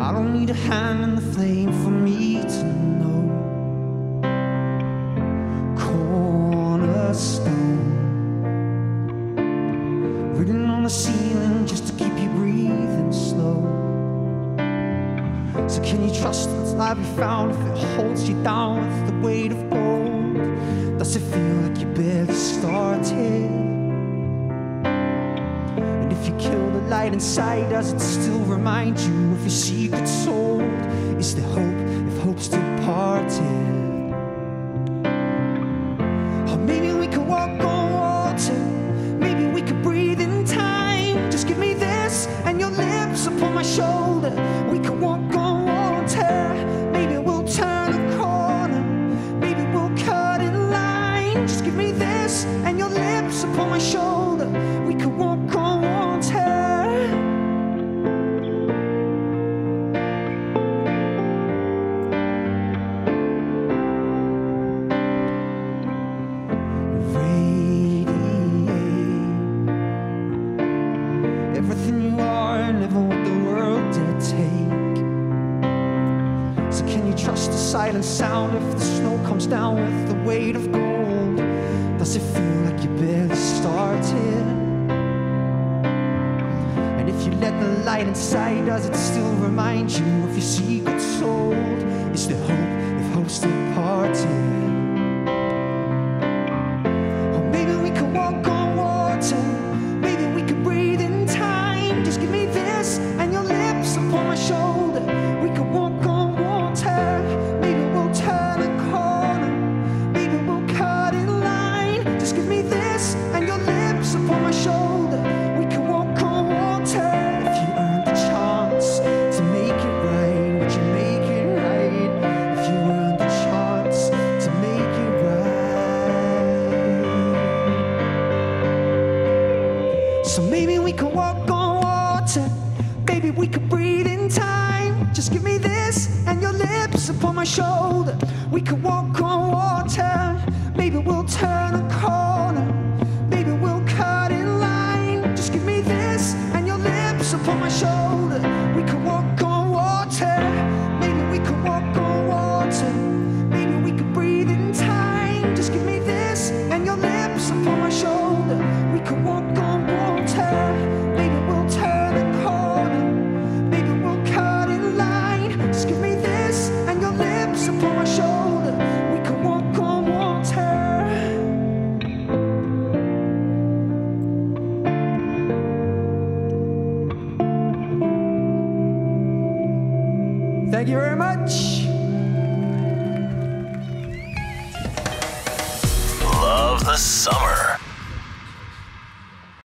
I don't need a hand in the flame for me to know. Cornerstone written on the ceiling just to keep you breathing slow. So can you trust that's life be found if it holds you down with the weight of gold? Does it feel like you barely started? And if you kill the light inside, does it still remind you of your secrets told? Is there hope if hope's departed? Or maybe we could walk on water, maybe we could breathe in time. Just give me this and your lips upon my shoulder. We could walk on water, maybe we'll turn a corner, maybe we'll cut in line. Just give me this and your lips upon my shoulder. We could walk on water. Everything you are, never what the world did take. So can you trust the silent sound if the snow comes down with the weight of gold? Does it feel like you barely started? And if you let the light inside, does it still remind you of your secrets told? Is there hope if hope's departed? Or maybe we could walk on water, maybe we could breathe in time. Just give me this and your lips upon my shoulder. We could walk on water, maybe we'll turn a corner, maybe we'll cut in line. Just give me this and your lips upon my shoulder. We could walk on water. If you earned the chance to make it right, would you make it right? If you earned the chance to make it right. So maybe we could walk on water, maybe we could breathe in time. Just give me this and your lips upon my shoulder. We could walk on water, maybe we'll turn a corner, maybe we'll cut in line. Just give me this and your lips upon my shoulder. We could walk on water, maybe we could walk on water, maybe we could breathe in time. Just give me this and your lips upon my shoulder. We could walk on water, maybe we'll turn a corner, maybe we'll cut in line. Just give me this and your lips upon my shoulder. We could walk on water. Thank you very much. Love the summer.